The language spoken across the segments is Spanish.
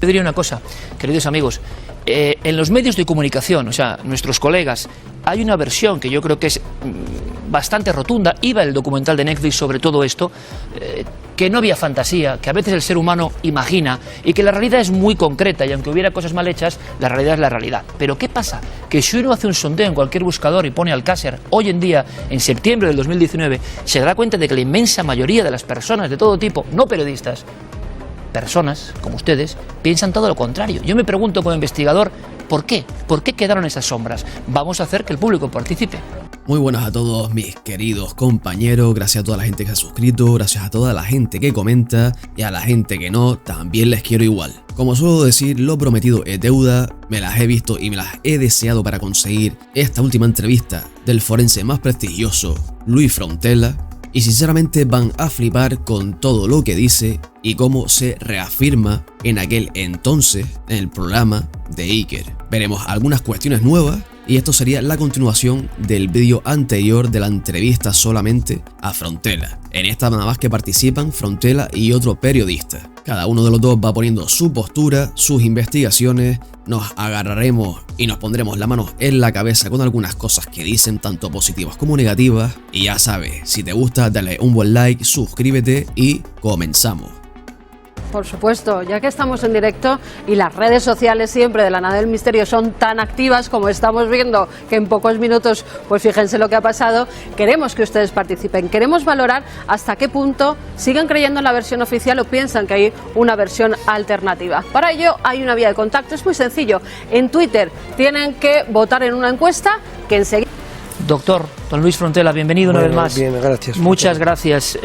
Yo diría una cosa, queridos amigos, en los medios de comunicación, o sea, nuestros colegas, hay una versión que yo creo que es bastante rotunda, iba el documental de Netflix sobre todo esto, que no había fantasía, que a veces el ser humano imagina y que la realidad es muy concreta y aunque hubiera cosas mal hechas, la realidad es la realidad. Pero ¿qué pasa? Que si uno hace un sondeo en cualquier buscador y pone Alcácer, hoy en día, en septiembre del 2019, se dará cuenta de que la inmensa mayoría de las personas de todo tipo, no periodistas, personas como ustedes, piensan todo lo contrario. Yo me pregunto como investigador, ¿por qué? ¿Por qué quedaron esas sombras? Vamos a hacer que el público participe. Muy buenas a todos mis queridos compañeros, gracias a toda la gente que se ha suscrito, gracias a toda la gente que comenta y a la gente que no, también les quiero igual. Como suelo decir, lo prometido es deuda, me las he visto y me las he deseado para conseguir esta última entrevista del forense más prestigioso, Luis Frontela, y sinceramente van a flipar con todo lo que dice y cómo se reafirma en aquel entonces en el programa de Iker. Veremos algunas cuestiones nuevas y esto sería la continuación del vídeo anterior de la entrevista solamente a Frontela. En esta nada más que participan Frontela y otro periodista. Cada uno de los dos va poniendo su postura, sus investigaciones, nos agarraremos y nos pondremos la mano en la cabeza con algunas cosas que dicen tanto positivas como negativas. Y ya sabes, si te gusta dale un buen like, suscríbete y comenzamos. Por supuesto, ya que estamos en directo y las redes sociales siempre de la Nave del Misterio son tan activas como estamos viendo que en pocos minutos, pues fíjense lo que ha pasado, queremos que ustedes participen, queremos valorar hasta qué punto siguen creyendo en la versión oficial o piensan que hay una versión alternativa. Para ello hay una vía de contacto, es muy sencillo, en Twitter tienen que votar en una encuesta que enseguida... Doctor, don Luis Frontela, bienvenido una vez más. Bien, gracias. Muchas gracias.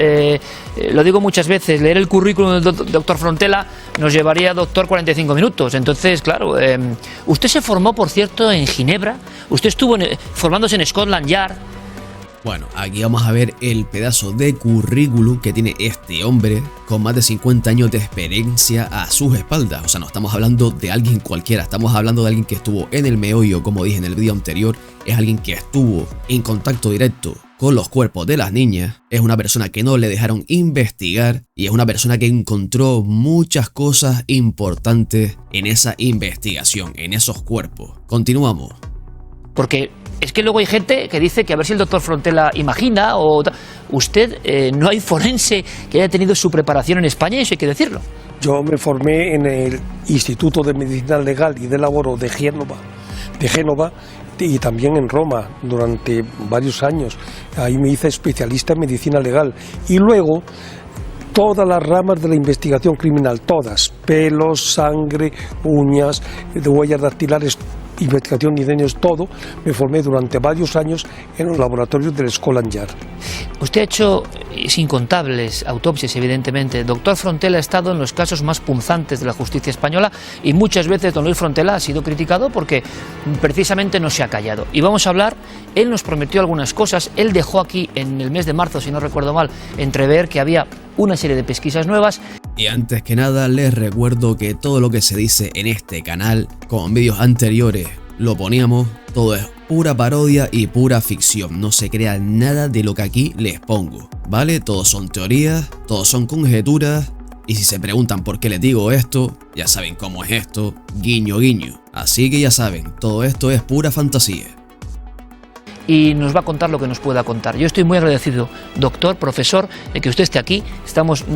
Lo digo muchas veces, leer el currículum del doctor Frontela nos llevaría, doctor, 45 minutos. Entonces, claro, usted se formó, por cierto, en Ginebra, usted estuvo formándose en Scotland Yard. Bueno, aquí vamos a ver el pedazo de currículum que tiene este hombre con más de 50 años de experiencia a sus espaldas. O sea, no estamos hablando de alguien cualquiera, estamos hablando de alguien que estuvo en el meollo, como dije en el vídeo anterior. Es alguien que estuvo en contacto directo con los cuerpos de las niñas. Es una persona que no le dejaron investigar y es una persona que encontró muchas cosas importantes en esa investigación, en esos cuerpos. Continuamos. Porque es que luego hay gente que dice que a ver si el doctor Frontela imagina o... Usted, no hay forense que haya tenido su preparación en España, eso hay que decirlo. Yo me formé en el Instituto de Medicina Legal y de Laboro de Génova y también en Roma durante varios años. Ahí me hice especialista en medicina legal y luego todas las ramas de la investigación criminal, todas, pelos, sangre, uñas, de huellas dactilares, investigación de daños, todo, me formé durante varios años en los laboratorios del Scotland Yard. Usted ha hecho incontables autopsias, evidentemente. Doctor Frontela ha estado en los casos más punzantes de la justicia española y muchas veces don Luis Frontela ha sido criticado porque precisamente no se ha callado. Y vamos a hablar, él nos prometió algunas cosas, él dejó aquí en el mes de marzo, si no recuerdo mal, entrever que había una serie de pesquisas nuevas. Y antes que nada les recuerdo que todo lo que se dice en este canal, como en vídeos anteriores lo poníamos, todo es pura parodia y pura ficción, no se crea nada de lo que aquí les pongo, ¿vale? Todos son teorías, todos son conjeturas, y si se preguntan por qué les digo esto, ya saben cómo es esto, guiño guiño, así que ya saben, todo esto es pura fantasía. Y nos va a contar lo que nos pueda contar. Yo estoy muy agradecido, doctor, profesor, de que usted esté aquí. Estamos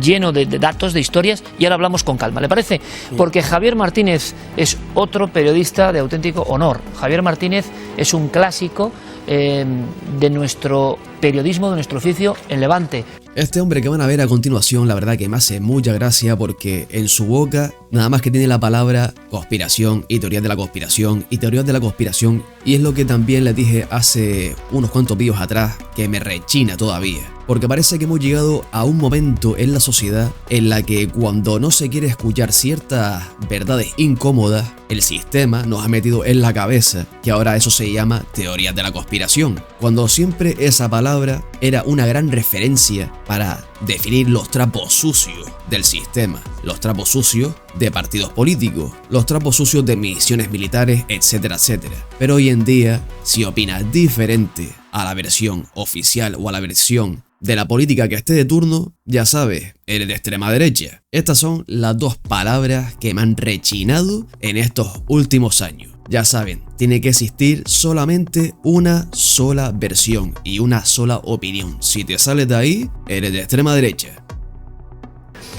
llenos de datos, de historias, y ahora hablamos con calma, ¿le parece? Porque Javier Martínez es otro periodista de auténtico honor. Javier Martínez es un clásico de nuestro periodismo, de nuestro oficio en Levante. Este hombre que van a ver a continuación, la verdad que me hace mucha gracia porque en su boca nada más que tiene la palabra conspiración y teorías de la conspiración y teorías de la conspiración, y es lo que también les dije hace unos cuantos vídeos atrás que me rechina todavía. Porque parece que hemos llegado a un momento en la sociedad en la que cuando no se quiere escuchar ciertas verdades incómodas, el sistema nos ha metido en la cabeza que ahora eso se llama teorías de la conspiración, cuando siempre esa palabra era una gran referencia para definir los trapos sucios del sistema, los trapos sucios de partidos políticos, los trapos sucios de misiones militares, etcétera, etcétera. Pero hoy en día, si opinas diferente a la versión oficial o a la versión de la política que esté de turno, ya sabes, eres de extrema derecha. Estas son las dos palabras que me han rechinado en estos últimos años. Ya saben, tiene que existir solamente una sola versión y una sola opinión. Si te sales de ahí, eres de extrema derecha.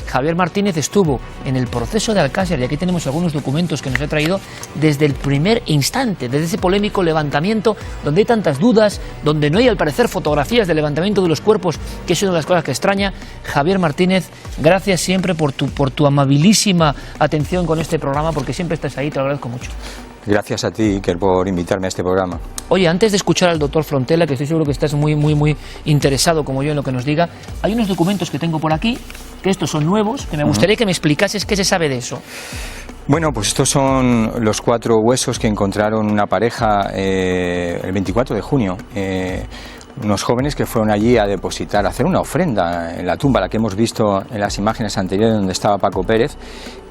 Javier Martínez estuvo en el proceso de Alcácer, y aquí tenemos algunos documentos que nos ha traído desde el primer instante, desde ese polémico levantamiento donde hay tantas dudas, donde no hay al parecer fotografías del levantamiento de los cuerpos, que es una de las cosas que extraña. Javier Martínez, gracias siempre por tu amabilísima atención con este programa, porque siempre estás ahí, te lo agradezco mucho. Gracias a ti, Iker, por invitarme a este programa. Oye, antes de escuchar al doctor Frontela, que estoy seguro que estás muy interesado como yo en lo que nos diga, hay unos documentos que tengo por aquí, que estos son nuevos, que me gustaría que me explicases qué se sabe de eso. Bueno, pues estos son los 4 huesos que encontraron una pareja el 24 de junio. Unos jóvenes que fueron allí a depositar, a hacer una ofrenda en la tumba, la que hemos visto en las imágenes anteriores donde estaba Paco Pérez,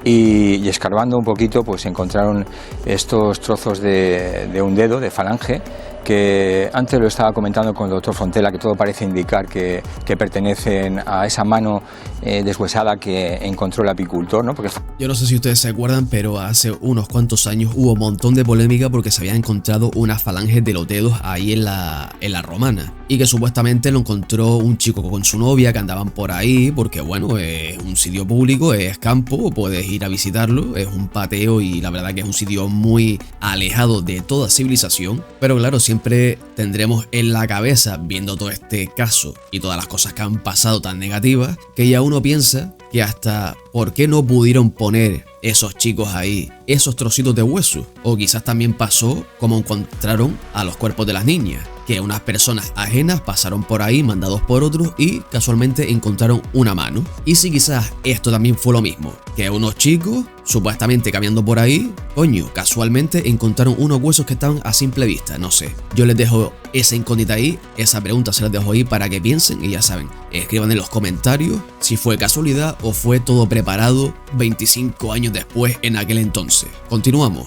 y escarbando un poquito pues encontraron estos trozos de un dedo, de falange, que antes lo estaba comentando con el doctor Frontela, que todo parece indicar que pertenecen a esa mano deshuesada que encontró el apicultor, ¿no? Porque... Yo no sé si ustedes se acuerdan, pero hace unos cuantos años hubo un montón de polémica porque se habían encontrado unas falanges de los dedos ahí en la Romana, y que supuestamente lo encontró un chico con su novia que andaban por ahí, porque bueno, es un sitio público, es campo, puedes ir a visitarlo, es un pateo y la verdad que es un sitio muy alejado de toda civilización. Pero claro, siempre tendremos en la cabeza, viendo todo este caso y todas las cosas que han pasado tan negativas, que ya uno piensa que hasta ¿por qué no pudieron poner esos chicos ahí esos trocitos de hueso? O quizás también pasó como encontraron a los cuerpos de las niñas, que unas personas ajenas pasaron por ahí mandados por otros y casualmente encontraron una mano. Y si quizás esto también fue lo mismo, que unos chicos supuestamente caminando por ahí, coño, casualmente encontraron unos huesos que estaban a simple vista, no sé. Yo les dejo esa incógnita ahí, esa pregunta se las dejo ahí para que piensen, y ya saben, escriban en los comentarios si fue casualidad o fue todo preparado 25 años después en aquel entonces. Continuamos.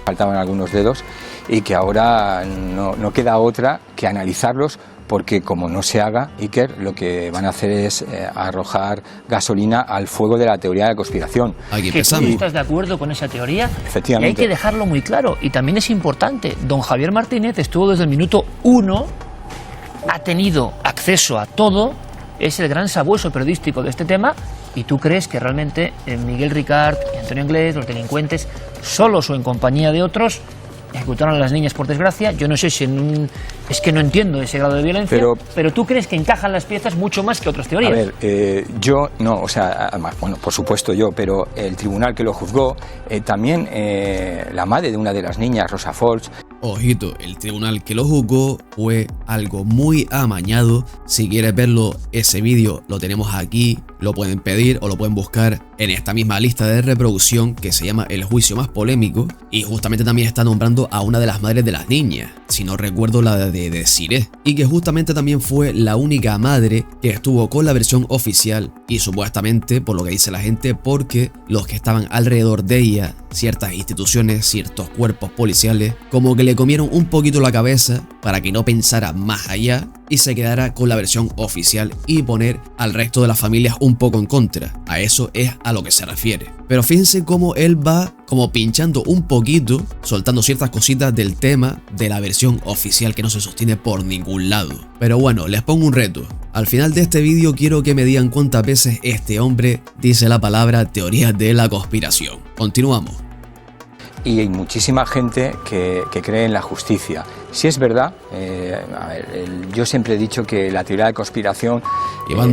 Faltaban algunos dedos y que ahora no queda otra que analizarlos, porque como no se haga, Iker, lo que van a hacer es arrojar gasolina al fuego de la teoría de la conspiración. Aquí ¿Que tú estás de acuerdo con esa teoría? Efectivamente. Y hay que dejarlo muy claro. Y también es importante, don Javier Martínez estuvo desde el minuto 1, ha tenido acceso a todo, es el gran sabueso periodístico de este tema. ¿Y tú crees que realmente Miguel Ricard y Antonio Inglés, los delincuentes, solos o en compañía de otros, ejecutaron a las niñas por desgracia? Yo no sé si es que no entiendo ese grado de violencia, pero tú crees que encajan las piezas mucho más que otras teorías. A ver, yo no, o sea, además, bueno, por supuesto yo, pero el tribunal que lo juzgó, también la madre de una de las niñas, Rosa Folch. Ojito, el tribunal que lo juzgó fue algo muy amañado. Si quieres verlo, ese vídeo lo tenemos aquí, lo pueden pedir o lo pueden buscar en esta misma lista de reproducción que se llama El juicio más polémico, y justamente también está nombrando a una de las madres de las niñas, si no recuerdo la de Desiree, y que justamente también fue la única madre que estuvo con la versión oficial, y supuestamente, por lo que dice la gente, porque los que estaban alrededor de ella, ciertas instituciones, ciertos cuerpos policiales, como que le comieron un poquito la cabeza para que no pensara más allá y se quedara con la versión oficial y poner al resto de las familias un poco en contra. A eso es a lo que se refiere. Pero fíjense cómo él va como pinchando un poquito, soltando ciertas cositas del tema de la versión oficial que no se sostiene por ningún lado. Pero bueno, les pongo un reto. Al final de este vídeo quiero que me digan cuántas veces este hombre dice la palabra teoría de la conspiración. Continuamos. Y hay muchísima gente que cree en la justicia. Si es verdad, yo siempre he dicho que la teoría de conspiración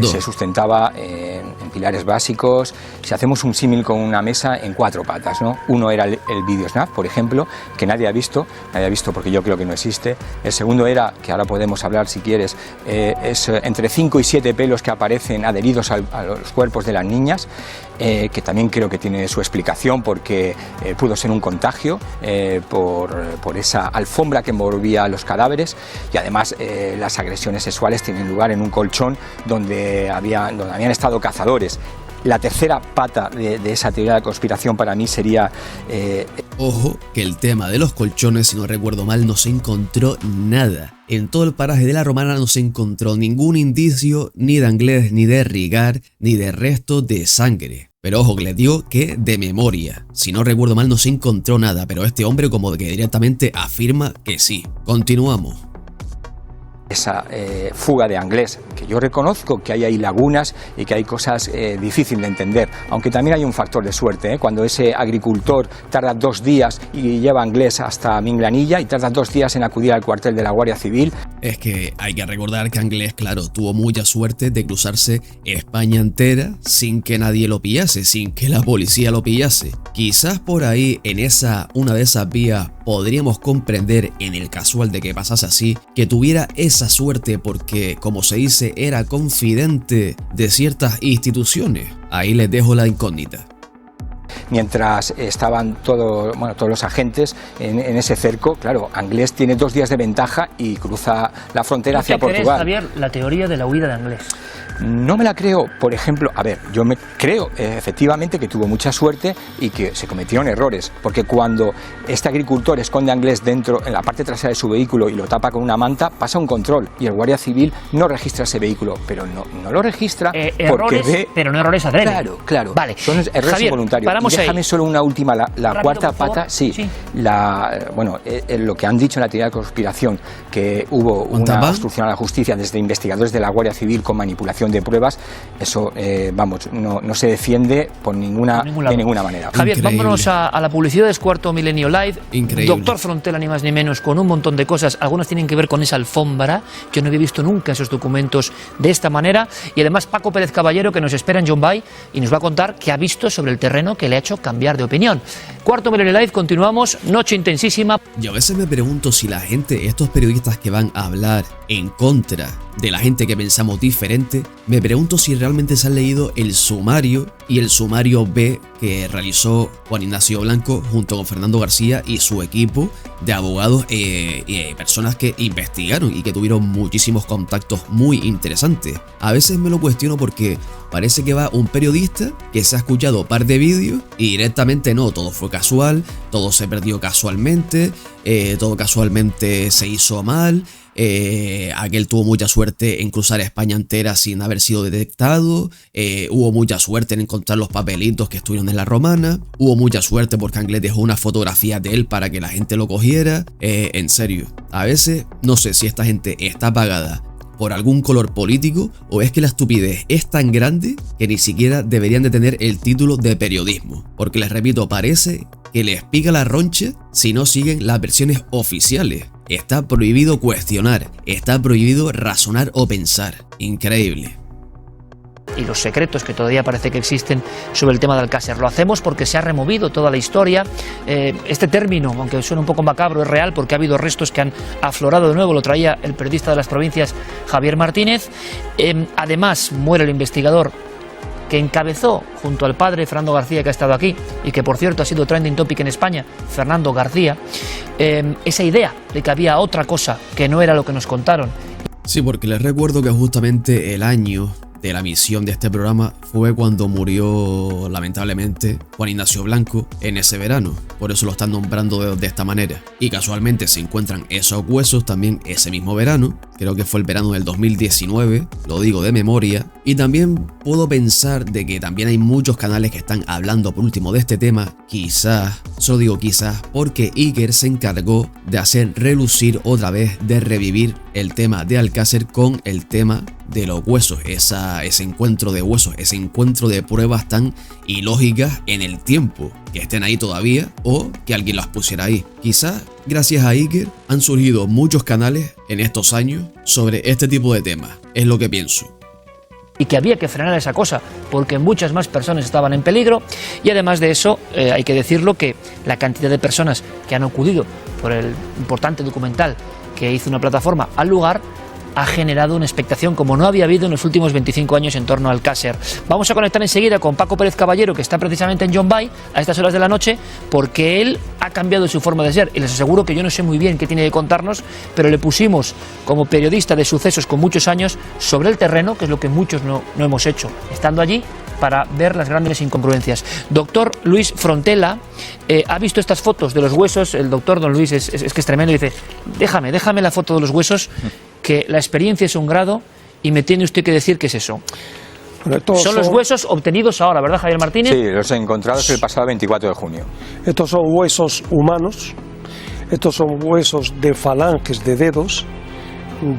se sustentaba en pilares básicos. Si hacemos un símil con una mesa en 4 patas, ¿no? Uno era el videosnap, por ejemplo, que nadie ha visto porque yo creo que no existe. El segundo era, que ahora podemos hablar si quieres, es entre 5 y 7 pelos que aparecen adheridos a los cuerpos de las niñas, que también creo que tiene su explicación porque pudo ser un contagio por esa alfombra que envolvía había los cadáveres, y además las agresiones sexuales tienen lugar en un colchón donde habían estado cazadores. La tercera pata de esa teoría de conspiración para mí sería... Ojo, que el tema de los colchones, si no recuerdo mal, no se encontró nada. En todo el paraje de la Romana no se encontró ningún indicio ni de Anglés, ni de Rigar, ni de resto de sangre. Pero ojo, que les digo que de memoria. Si no recuerdo mal, no se encontró nada, pero este hombre como que directamente afirma que sí. Continuamos. Esa fuga de Anglés, que yo reconozco que hay ahí lagunas y que hay cosas difíciles de entender, aunque también hay un factor de suerte, cuando ese agricultor tarda 2 días y lleva a Anglés hasta Minglanilla y tarda 2 días en acudir al cuartel de la Guardia Civil. Es que hay que recordar que Anglés, claro, tuvo mucha suerte de cruzarse España entera sin que nadie lo pillase, sin que la policía lo pillase. Quizás por ahí, en una de esas vías, podríamos comprender, en el casual de que pasase así, que tuviera esa suerte porque, como se dice, era confidente de ciertas instituciones. Ahí les dejo la incógnita. Mientras estaban todos los agentes en ese cerco, claro, Anglés tiene 2 días de ventaja y cruza la frontera hacia Portugal. Javier, la teoría de la huida de Anglés? No me la creo, por ejemplo, yo me creo efectivamente que tuvo mucha suerte y que se cometieron errores, porque cuando este agricultor esconde a Anglés dentro, en la parte trasera de su vehículo y lo tapa con una manta, pasa un control y el guardia civil no registra ese vehículo, pero no lo registra porque errores, ve... pero no errores adrede. Claro, vale. Son errores Javier, involuntarios. Y déjame solo una última, la cuarta pata, sí. Lo que han dicho en la teoría de conspiración, que hubo una obstrucción a la justicia desde investigadores de la Guardia Civil con manipulación de pruebas, eso no se defiende de ninguna manera. Javier, Increíble. vámonos a la publicidad de Cuarto Milenio Live. Increíble. Doctor Frontela, ni más ni menos, con un montón de cosas. Algunas tienen que ver con esa alfombra. Yo no había visto nunca esos documentos de esta manera. Y además Paco Pérez Caballero, que nos espera en John Bay y nos va a contar qué ha visto sobre el terreno que le ha hecho cambiar de opinión. Cuarto Milenio Live, continuamos. Noche intensísima. Yo a veces me pregunto si la gente, estos periodistas que van a hablar en contra de la gente que pensamos diferente, me pregunto si realmente se han leído el sumario y el sumario B que realizó Juan Ignacio Blanco junto con Fernando García y su equipo de abogados y personas que investigaron y que tuvieron muchísimos contactos muy interesantes. A veces me lo cuestiono porque parece que va un periodista que se ha escuchado un par de vídeos y directamente no, todo fue casual, todo se perdió casualmente, todo casualmente se hizo mal. Aquel tuvo mucha suerte en cruzar España entera sin haber sido detectado, hubo mucha suerte en encontrar los papelitos que estuvieron en la Romana, hubo mucha suerte porque Anglés dejó una fotografía de él para que la gente lo cogiera. En serio, a veces no sé si esta gente está pagada por algún color político o es que la estupidez es tan grande que ni siquiera deberían de tener el título de periodismo, porque les repito, parece que les pica la roncha si no siguen las versiones oficiales. Está prohibido cuestionar, está prohibido razonar o pensar. Increíble. Y los secretos que todavía parece que existen sobre el tema de Alcácer. Lo hacemos porque se ha removido toda la historia. Este término, aunque suena un poco macabro, es real porque ha habido restos que han aflorado de nuevo. Lo traía el periodista de las provincias, Javier Martínez. Además, muere el investigador que encabezó junto al padre Fernando García, que ha estado aquí y que por cierto ha sido trending topic en España, Fernando García, esa idea de que había otra cosa que no era lo que nos contaron. Sí, porque les recuerdo que justamente el año de la emisión de este programa fue cuando murió lamentablemente Juan Ignacio Blanco en ese verano, por eso lo están nombrando de esta manera. Y casualmente se encuentran esos huesos también ese mismo verano, creo que fue el verano del 2019, lo digo de memoria. Y también puedo pensar de que también hay muchos canales que están hablando por último de este tema, quizás, solo digo quizás, porque Iker se encargó de hacer relucir otra vez, de revivir el tema de Alcácer con el tema de los huesos, ese encuentro de huesos, ese encuentro de pruebas tan ilógicas en el tiempo, que estén ahí todavía o que alguien las pusiera ahí. Quizás gracias a Iker han surgido muchos canales en estos años sobre este tipo de temas, es lo que pienso. Y que había que frenar esa cosa porque muchas más personas estaban en peligro. Y además de eso, hay que decirlo que la cantidad de personas que han acudido por el importante documental que hizo una plataforma al lugar ha generado una expectación como no había habido en los últimos 25 años en torno al Alcácer. Vamos a conectar enseguida con Paco Pérez Caballero, que está precisamente en John Bay a estas horas de la noche, porque él ha cambiado su forma de ser, y les aseguro que yo no sé muy bien qué tiene que contarnos, pero le pusimos como periodista de sucesos con muchos años sobre el terreno, que es lo que muchos no hemos hecho, estando allí, para ver las grandes incongruencias. Doctor Luis Frontela ha visto estas fotos de los huesos. El doctor don Luis es que es tremendo. Dice, déjame la foto de los huesos, que la experiencia es un grado y me tiene usted que decir qué es eso. Bueno, son los huesos obtenidos ahora, ¿verdad, Javier Martínez? Sí, los encontrados el pasado 24 de junio. Estos son huesos humanos, estos son huesos de falanges de dedos,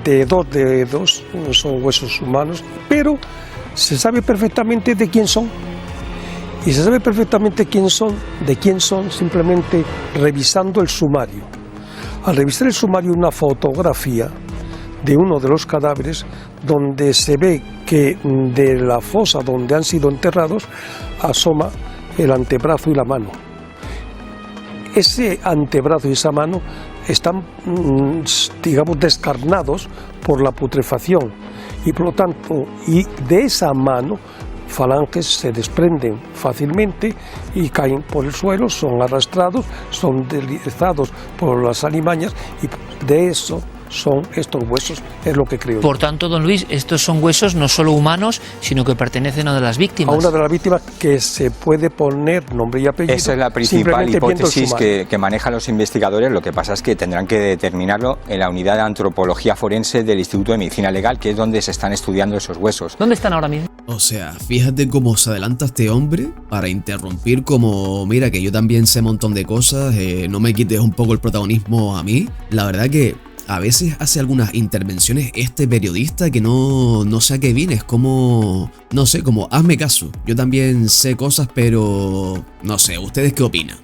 de 2 dedos, son huesos humanos, pero se sabe perfectamente de quién son. Y se sabe perfectamente de quién son simplemente revisando el sumario. Al revisar el sumario, una fotografía de uno de los cadáveres donde se ve que de la fosa donde han sido enterrados asoma el antebrazo y la mano. Ese antebrazo y esa mano están, digamos, descarnados por la putrefacción y por lo tanto, y de esa mano falanges se desprenden fácilmente y caen por el suelo, son arrastrados, son deslizados por las alimañas y de eso son estos huesos, es lo que creo. Por tanto, don Luis, estos son huesos no solo humanos, sino que pertenecen a una de las víctimas. A una de las víctimas que se puede poner nombre y apellido. Esa es la principal hipótesis que manejan los investigadores. Lo que pasa es que tendrán que determinarlo en la unidad de antropología forense del Instituto de Medicina Legal, que es donde se están estudiando esos huesos. ¿Dónde están ahora mismo? O sea, fíjate cómo se adelanta este hombre para interrumpir como, mira que yo también sé un montón de cosas, no me quites un poco el protagonismo a mí. La verdad que a veces hace algunas intervenciones este periodista que no sé a qué viene, es como, no sé, como hazme caso. Yo también sé cosas, pero no sé, ¿ustedes qué opinan?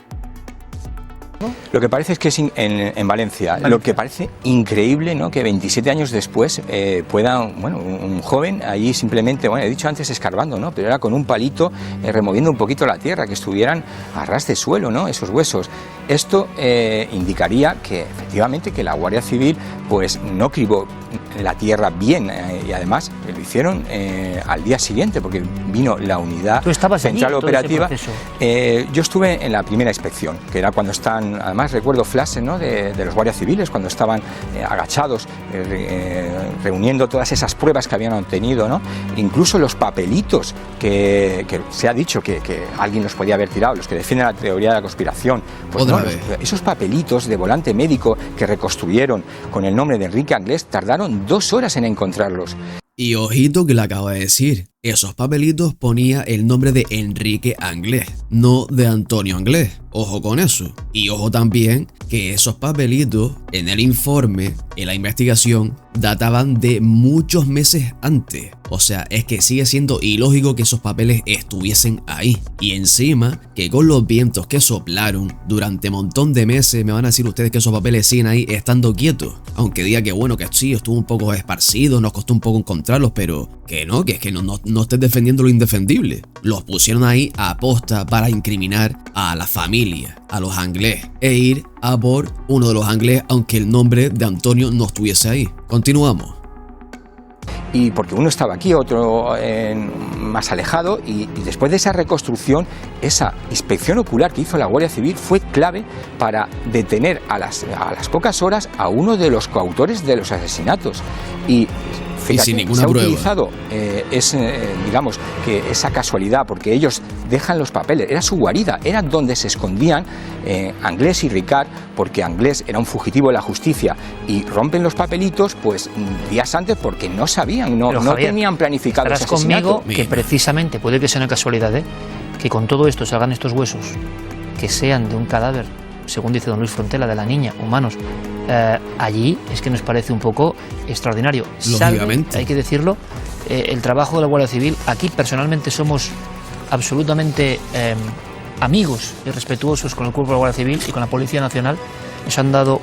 Lo que parece es que es en Valencia. Lo que parece increíble, ¿no?, que 27 años después pueda, bueno, un joven allí simplemente, bueno, he dicho antes escarbando, ¿no?, pero era con un palito removiendo un poquito la tierra, que estuvieran a ras de suelo, ¿no?, esos huesos. Esto indicaría que efectivamente que la Guardia Civil pues no cribó la tierra bien y además lo hicieron al día siguiente porque vino la unidad central operativa. Yo estuve en la primera inspección, que era cuando están, además recuerdo flashes, ¿no?, de los guardias civiles cuando estaban agachados reuniendo todas esas pruebas que habían obtenido, ¿no?, incluso los papelitos que se ha dicho que alguien los podía haber tirado, los que defienden la teoría de la conspiración, pues no, esos papelitos de volante médico que reconstruyeron con el nombre de Enrique Anglés tardaron 2 horas en encontrarlos. Y ojito que le acabo de decir, esos papelitos ponía el nombre de Enrique Anglés, no de Antonio Anglés. Ojo con eso. Y ojo también que esos papelitos en el informe, en la investigación, databan de muchos meses antes. O sea, es que sigue siendo ilógico que esos papeles estuviesen ahí. Y encima, que con los vientos que soplaron durante un montón de meses, me van a decir ustedes que esos papeles siguen ahí estando quietos. Aunque diga que bueno, que sí, estuvo un poco esparcido, nos costó un poco encontrarlos, pero que no, que es que no estés defendiendo lo indefendible. Los pusieron ahí a posta para incriminar a la familia, a los Anglés, e ir a por uno de los Anglés, aunque el nombre de Antonio no estuviese ahí. Continuamos. Y porque uno estaba aquí, otro más alejado, y después de esa reconstrucción, esa inspección ocular que hizo la Guardia Civil fue clave para detener a las pocas horas a uno de los coautores de los asesinatos. Y fíjate, sin ninguna se ha prueba utilizado digamos que esa casualidad, porque ellos dejan los papeles, era su guarida, era donde se escondían Anglés y Ricard, porque Anglés era un fugitivo de la justicia, y rompen los papelitos pues días antes porque no sabían, no tenían planificado ese asesinato. Conmigo que precisamente puede que sea una casualidad, que con todo esto salgan estos huesos, que sean de un cadáver, según dice don Luis Frontela, de la niña, humanos. Allí es que nos parece un poco extraordinario. Lógicamente. Hay que decirlo, el trabajo de la Guardia Civil, aquí personalmente somos absolutamente amigos y respetuosos con el cuerpo de la Guardia Civil y con la Policía Nacional. Nos han dado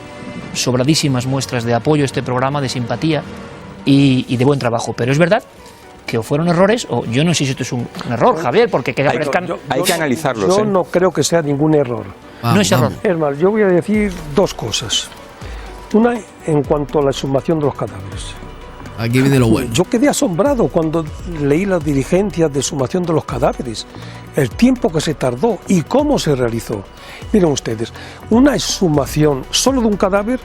sobradísimas muestras de apoyo a este programa, de simpatía y de buen trabajo. Pero es verdad que o fueron errores, o yo no sé si esto es un error, Javier, porque que aparezcan... Hay que analizarlos. Yo no creo que sea ningún error. No es error. Es más, yo voy a decir 2 cosas. Una, en cuanto a la exhumación de los cadáveres. Aquí viene lo bueno. Yo quedé asombrado cuando leí las diligencias de exhumación de los cadáveres, el tiempo que se tardó y cómo se realizó. Miren ustedes, una exhumación solo de un cadáver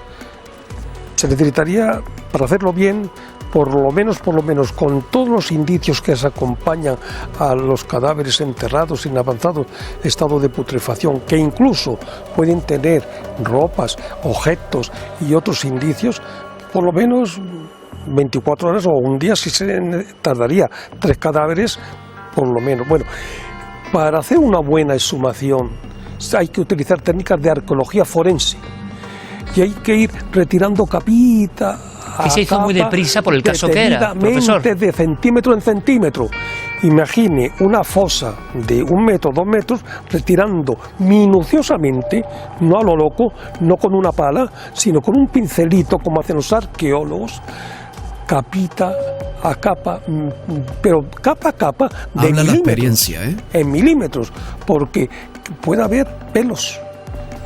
se necesitaría, para hacerlo bien, por lo menos con todos los indicios que se acompañan a los cadáveres enterrados en avanzado estado de putrefacción, que incluso pueden tener ropas, objetos y otros indicios, por lo menos 24 horas o un día sí se tardaría, 3 cadáveres por lo menos. Bueno, para hacer una buena exhumación hay que utilizar técnicas de arqueología forense y hay que ir retirando capita que se hizo muy deprisa por el caso que era, profesor. De centímetro en centímetro. Imagine una fosa de 1 metro, 2 metros, retirando minuciosamente, no a lo loco, no con una pala, sino con un pincelito, como hacen los arqueólogos, capita a capa, pero capa a capa de Habla la milímetros, experiencia, ¿eh? En milímetros, porque puede haber pelos.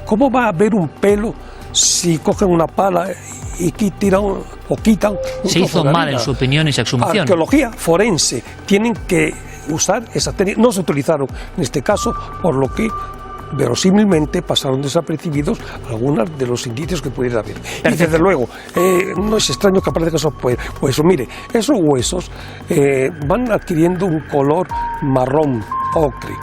¿Cómo va a haber un pelo si cogen una pala y tiran o quitan un Se hizo trozo de mal, harina? en su opinión, esa exhumación. Arqueología forense, tienen que usar esas técnicas, no se utilizaron en este caso, por lo que verosímilmente pasaron desapercibidos algunos de los indicios que pudiera haber. Y desde luego, no es extraño que aparezcan esos huesos. Mire, esos huesos van adquiriendo un color marrón ocre.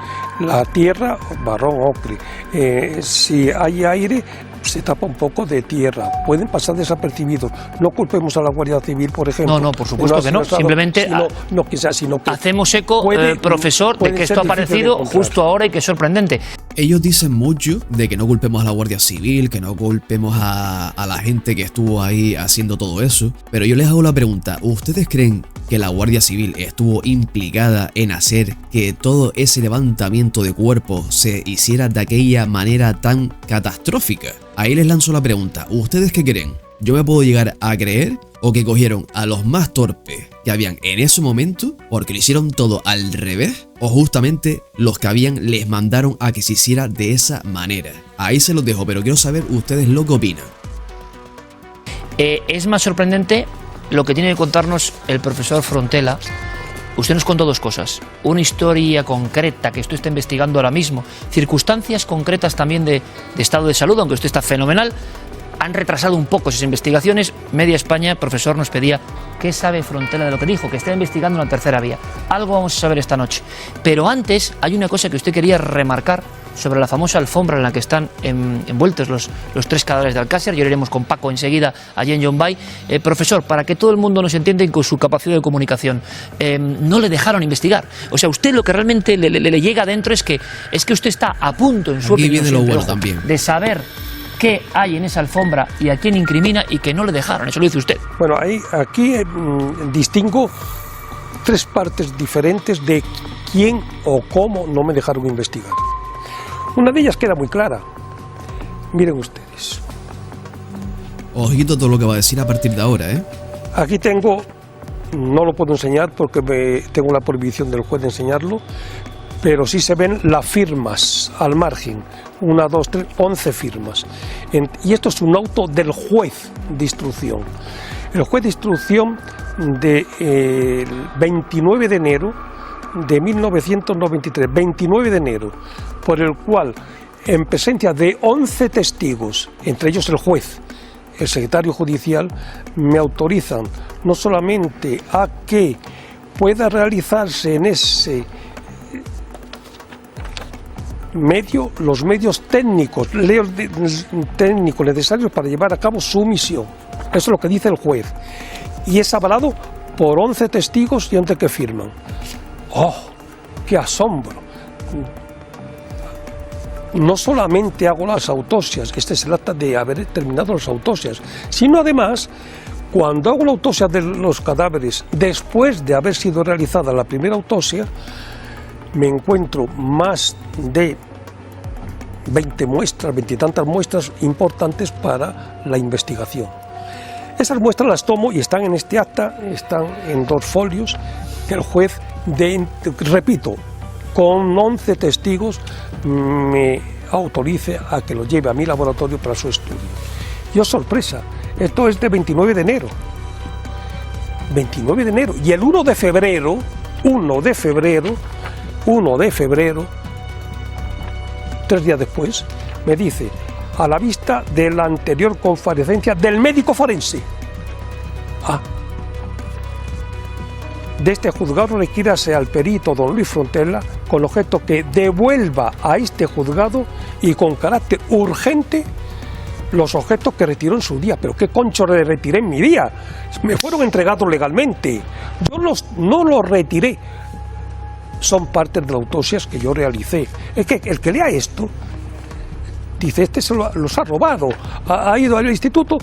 La tierra, marrón ocre. Si hay aire, se tapa un poco de tierra, pueden pasar desapercibidos. No culpemos a la Guardia Civil, por ejemplo. No, por supuesto que no. Simplemente sino que hacemos eco, profesor, de que esto ha aparecido justo ahora y que es sorprendente. Ellos dicen mucho de que no culpemos a la Guardia Civil, que no culpemos a la gente que estuvo ahí haciendo todo eso. Pero yo les hago la pregunta, ¿ustedes creen que la Guardia Civil estuvo implicada en hacer que todo ese levantamiento de cuerpos se hiciera de aquella manera tan catastrófica? Ahí les lanzo la pregunta, ¿ustedes qué creen? ¿Yo me puedo llegar a creer o que cogieron a los más torpes que habían en ese momento porque lo hicieron todo al revés? ¿O justamente los que habían les mandaron a que se hiciera de esa manera? Ahí se los dejo, pero quiero saber ustedes lo que opinan. Es más sorprendente lo que tiene que contarnos el profesor Frontela. Usted nos contó 2 cosas, una historia concreta que usted está investigando ahora mismo, circunstancias concretas también de estado de salud, aunque usted está fenomenal. Han retrasado un poco esas investigaciones. Media España, profesor, nos pedía qué sabe Frontela de lo que dijo, que está investigando una tercera vía. Algo vamos a saber esta noche. Pero antes hay una cosa que usted quería remarcar sobre la famosa alfombra en la que están envueltos los 3 cadáveres de Alcácer. Ya iremos con Paco enseguida allí en Yombay. Profesor, para que todo el mundo nos entienda y con su capacidad de comunicación, no le dejaron investigar. O sea, usted lo que realmente le llega adentro es que usted está a punto, en su Aquí opinión, viene lo bueno ojo, también, de saber qué hay en esa alfombra y a quién incrimina y que no le dejaron. Eso lo dice usted. Bueno, aquí distingo 3 partes diferentes de quién o cómo no me dejaron investigar. Una de ellas queda muy clara. Miren ustedes. Ojito todo lo que va a decir a partir de ahora, ¿eh? Aquí tengo, no lo puedo enseñar porque tengo la prohibición del juez de enseñarlo, pero sí se ven las firmas al margen. 1, 2, 3, 11 firmas. Y esto es un auto del juez de instrucción. El juez de instrucción del 29 de enero de 1993, 29 de enero, por el cual, en presencia de 11 testigos, entre ellos el juez, el secretario judicial, me autorizan no solamente a que pueda realizarse en ese medio los medios técnicos necesarios para llevar a cabo su misión. Eso es lo que dice el juez. Y es avalado por 11 testigos y 11 que firman. ¡Oh, qué asombro! No solamente hago las autopsias, este es el acta de haber terminado las autopsias, sino además, cuando hago la autopsia de los cadáveres, después de haber sido realizada la primera autopsia, me encuentro más de 20 muestras, 20 y tantas muestras importantes para la investigación. Esas muestras las tomo y están en este acta, están en 2 folios, que el juez, repito, con 11 testigos me autorice a que lo lleve a mi laboratorio para su estudio. Y oh sorpresa, esto es de 29 de enero. 29 de enero. Y el 1 de febrero, 3 días después, me dice, a la vista de la anterior comparecencia del médico forense, de este juzgado requírase al perito don Luis Frontela con objeto que devuelva a este juzgado y con carácter urgente los objetos que retiró en su día. Pero qué concho le retiré en mi día, me fueron entregados legalmente, yo no los retiré, son partes de las autopsias que yo realicé. Es que el que lea esto dice, este se los ha robado, ha ido al instituto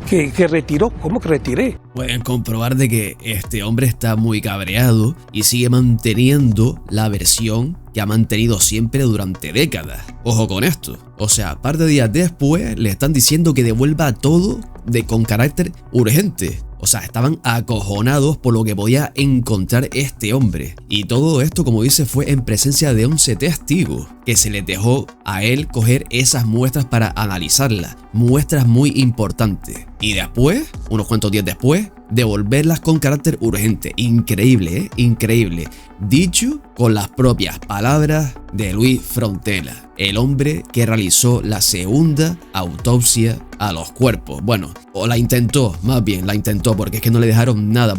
que retiró. ¿Cómo que retiré? Pueden comprobar de que este hombre está muy cabreado y sigue manteniendo la versión que ha mantenido siempre durante décadas. Ojo con esto. O sea, par de días después le están diciendo que devuelva todo con carácter urgente. O sea, estaban acojonados por lo que podía encontrar este hombre. Y todo esto, como dice, fue en presencia de 11 testigos, que se les dejó a él coger esas muestras para analizarlas. Muestras muy importantes. Y después, unos cuantos días después, devolverlas con carácter urgente. Increíble, ¿eh? Increíble. Dicho con las propias palabras de Luis Frontela, el hombre que realizó la segunda autopsia a los cuerpos. Bueno, o la intentó, más bien la intentó, porque es que no le dejaron nada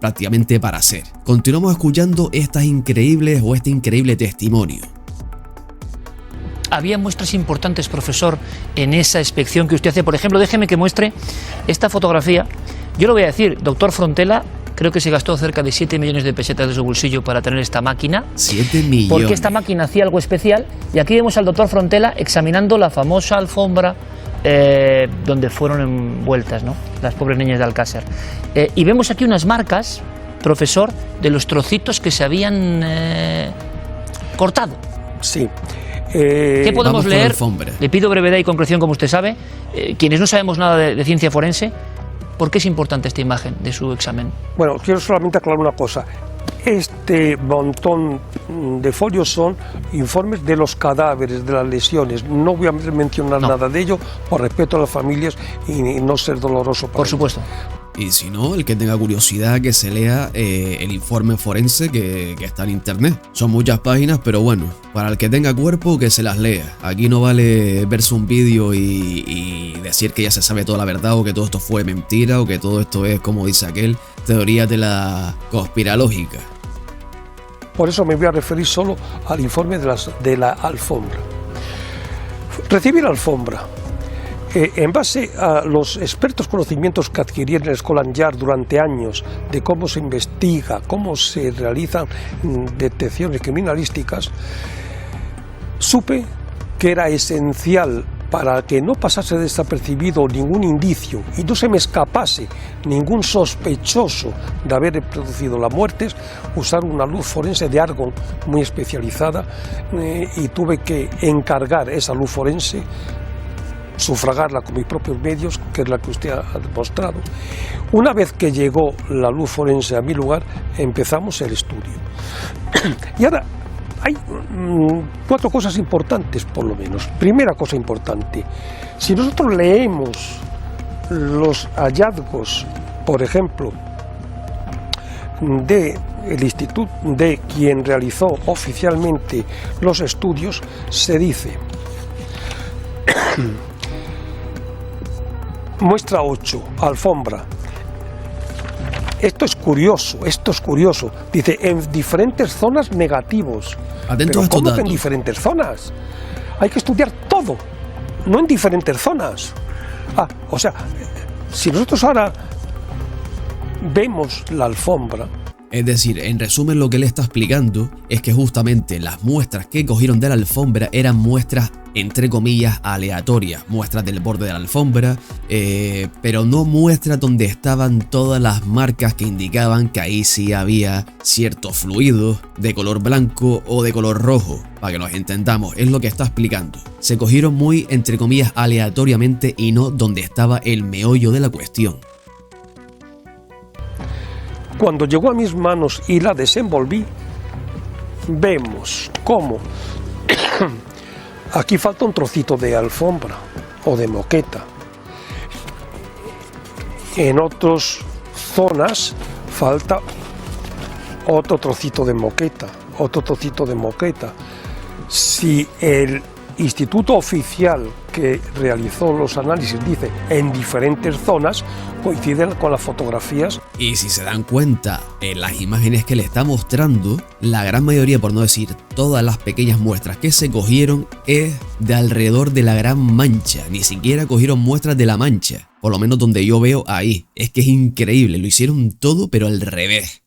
prácticamente para hacer. Continuamos escuchando este increíble testimonio. Había muestras importantes, profesor, en esa inspección que usted hace. Por ejemplo, déjeme que muestre esta fotografía. Yo lo voy a decir, doctor Frontela, creo que se gastó cerca de 7 millones de pesetas de su bolsillo para tener esta máquina. 7 millones. Porque esta máquina hacía algo especial. Y aquí vemos al doctor Frontela examinando la famosa alfombra donde fueron envueltas, ¿no?, las pobres niñas de Alcácer. Y vemos aquí unas marcas, profesor, de los trocitos que se habían cortado. Sí. ¿Qué podemos leer? Le pido brevedad y concreción, como usted sabe. Quienes no sabemos nada de ciencia forense, ¿por qué es importante esta imagen de su examen? Bueno, quiero solamente aclarar una cosa. Este montón de folios son informes de los cadáveres, de las lesiones. No voy a mencionar nada de ello por respeto a las familias y no ser doloroso para Por supuesto. Y si no, el que tenga curiosidad, que se lea el informe forense que está en internet. Son muchas páginas, pero bueno, para el que tenga cuerpo, que se las lea. Aquí no vale verse un vídeo y decir que ya se sabe toda la verdad, o que todo esto fue mentira, o que todo esto es, como dice aquel, teoría de la conspirológica. Por eso me voy a referir solo al informe de la alfombra. Recibí la alfombra. En base a los expertos conocimientos que adquirí en el Scotland Yard durante años de cómo se investiga, cómo se realizan detecciones criminalísticas, supe que era esencial para que no pasase desapercibido ningún indicio y no se me escapase ningún sospechoso de haber producido las muertes, usar una luz forense de argón muy especializada, y tuve que encargar esa luz forense, sufragarla con mis propios medios, que es la que usted ha demostrado. Una vez que llegó la luz forense a mi lugar, empezamos el estudio. Y ahora hay 4 cosas importantes, por lo menos. Primera cosa importante, si nosotros leemos los hallazgos, por ejemplo, del instituto, de quien realizó oficialmente los estudios, se dice: muestra 8, alfombra. Esto es curioso. Dice, en diferentes zonas negativos. Atento a Pero estos ¿cómo que en datos? diferentes zonas? Hay que estudiar todo, no en diferentes zonas. O sea, si nosotros ahora vemos la alfombra, Es decir, en resumen, lo que él está explicando es que justamente las muestras que cogieron de la alfombra eran muestras, entre comillas, aleatorias, muestras del borde de la alfombra, pero no muestras donde estaban todas las marcas que indicaban que ahí sí había ciertos fluidos de color blanco o de color rojo. Para que nos entendamos, es lo que está explicando. Se cogieron muy, entre comillas, aleatoriamente y no donde estaba el meollo de la cuestión. cuando llegó a mis manos y la desenvolví, vemos cómo aquí falta un trocito de alfombra o de moqueta. En otros zonas falta otro trocito de moqueta, otro trocito de moqueta. Si el instituto oficial que realizó los análisis dice en diferentes zonas, coinciden con las fotografías. Y si se dan cuenta, en las imágenes que le está mostrando, la gran mayoría, por no decir todas las pequeñas muestras que se cogieron, es de alrededor de la Gran Mancha. Ni siquiera cogieron muestras de la Mancha, por lo menos donde yo veo ahí. Es que es increíble, lo hicieron todo pero al revés.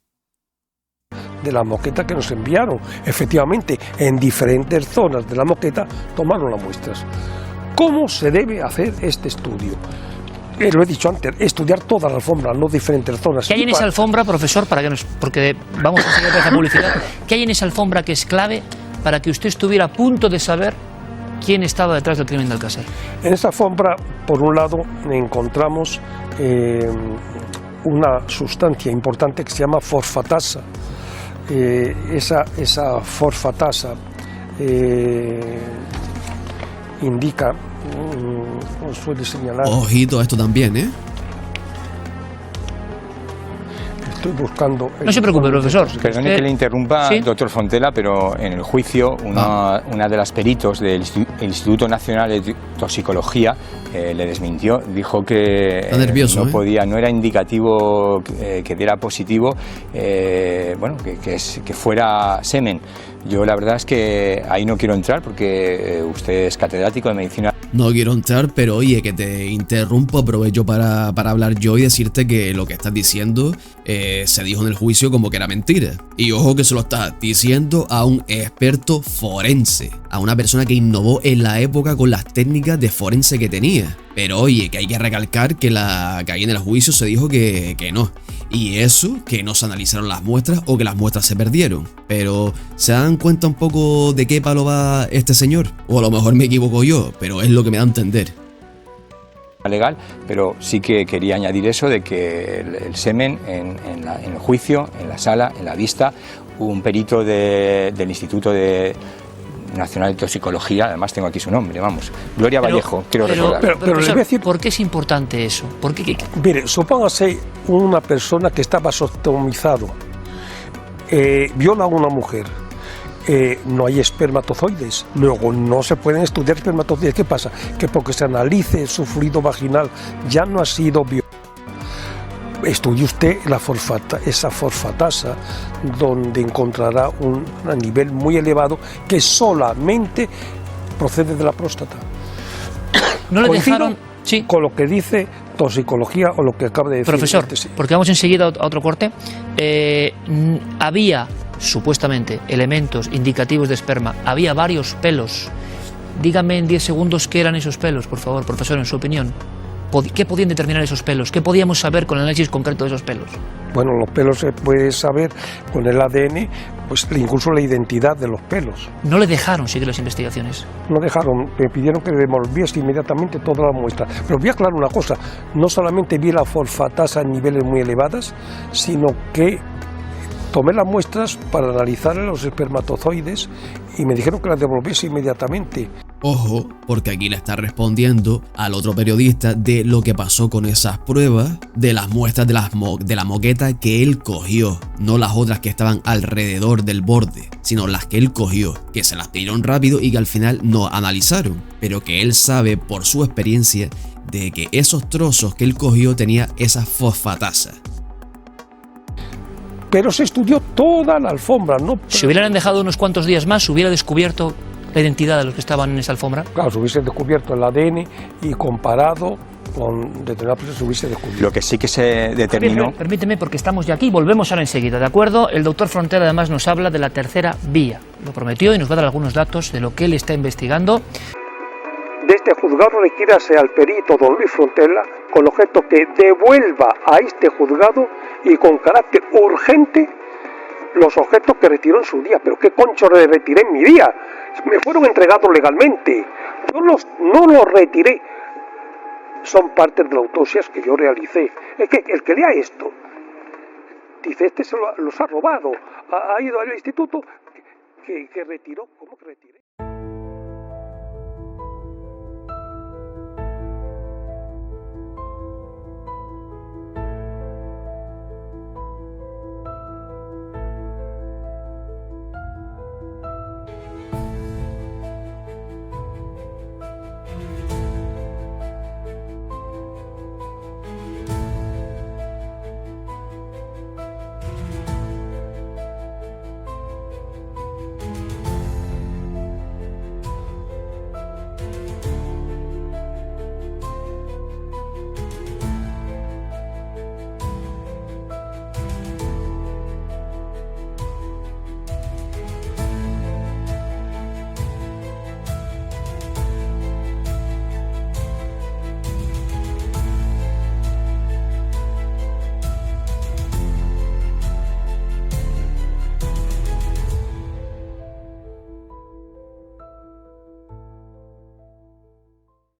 De la moqueta que nos enviaron. Efectivamente, en diferentes zonas de la moqueta tomaron las muestras. ¿Cómo se debe hacer este estudio? Lo he dicho antes, estudiar toda la alfombra, no diferentes zonas. ¿Qué hay en esa alfombra, profesor, porque vamos a seguir esa publicidad? ¿Qué hay en esa alfombra que es clave para que usted estuviera a punto de saber quién estaba detrás del crimen de Alcácer? En esa alfombra, por un lado, encontramos una sustancia importante que se llama fosfatasa. Esa fosfatasa indica, suele señalar. Ojito a esto también, ¿eh? Estoy buscando. No se preocupe, profesor. Perdone que le interrumpa, ¿Sí? doctor Fontela, pero en el juicio una de las peritos del Instituto Nacional de Toxicología le desmintió, dijo que Está nervioso, no podía, no era indicativo que diera positivo, bueno, que fuera semen. Yo la verdad es que ahí no quiero entrar porque usted es catedrático de medicina. No quiero entrar, pero oye, que te interrumpo, aprovecho para hablar yo y decirte que lo que estás diciendo se dijo en el juicio como que era mentira. Y ojo que se lo estás diciendo a un experto forense, a una persona que innovó en la época con las técnicas de forense que tenía. Pero oye, que hay que recalcar que ahí en el juicio se dijo que no. Y eso, que no se analizaron las muestras o que las muestras se perdieron. Pero, ¿se dan cuenta un poco de qué palo va este señor? O a lo mejor me equivoco yo, pero es lo que me da a entender. Legal, pero sí que quería añadir eso de que el semen en el juicio, en la sala, en la vista, un perito del Instituto Nacional de Toxicología, además tengo aquí su nombre, vamos, Gloria Vallejo, quiero recordar. Pero les profesor, voy a decir. ¿por qué es importante eso? ¿Por qué? Mire, supóngase una persona que estaba sodomizado, viola a una mujer, no hay espermatozoides, luego no se pueden estudiar espermatozoides. ¿Qué pasa? Que porque se analice su fluido vaginal ya no ha sido violado. Estudie usted esa fosfatasa, donde encontrará un nivel muy elevado que solamente procede de la próstata. ¿No le Coincido dejaron? Sí. con lo que dice toxicología o lo que acaba de decir. Profesor, sí. porque vamos enseguida a otro corte. Había, supuestamente, elementos indicativos de esperma. Había varios pelos. Dígame en 10 segundos qué eran esos pelos, por favor, profesor, en su opinión. ¿Qué podían determinar esos pelos? ¿Qué podíamos saber con el análisis concreto de esos pelos? Bueno, los pelos se puede saber con el ADN, pues incluso la identidad de los pelos. No le dejaron seguir las investigaciones. No dejaron, me pidieron que devolviese inmediatamente toda la muestra. Pero voy a aclarar una cosa, no solamente vi la fosfatasa en niveles muy elevadas, sino que tomé las muestras para analizar los espermatozoides y me dijeron que las devolviese inmediatamente. Ojo, porque aquí le está respondiendo al otro periodista de lo que pasó con esas pruebas de las muestras de la moqueta que él cogió, no las otras que estaban alrededor del borde, sino las que él cogió, que se las pidieron rápido y que al final no analizaron, pero que él sabe por su experiencia de que esos trozos que él cogió tenía esa fosfatasa. Pero se estudió toda la alfombra, ¿no? Si hubieran dejado unos cuantos días más, se hubiera descubierto la identidad de los que estaban en esa alfombra. Claro, se hubiese descubierto el ADN y comparado con determinadas personas se hubiese descubierto. Lo que sí que se determinó. Permíteme, porque estamos ya aquí, volvemos ahora enseguida, ¿de acuerdo? El doctor Frontera además nos habla de la tercera vía. Lo prometió y nos va a dar algunos datos de lo que él está investigando. De este juzgado requírase al perito don Luis Frontera con objeto que devuelva a este juzgado y con carácter urgente los objetos que retiró en su día. Pero qué concho le retiré en mi día, me fueron entregados legalmente, yo no los retiré, son partes de las autopsias que yo realicé. Es que el que lea esto dice, este se los ha robado, ha ido al instituto que retiró. ¿Cómo que retiré?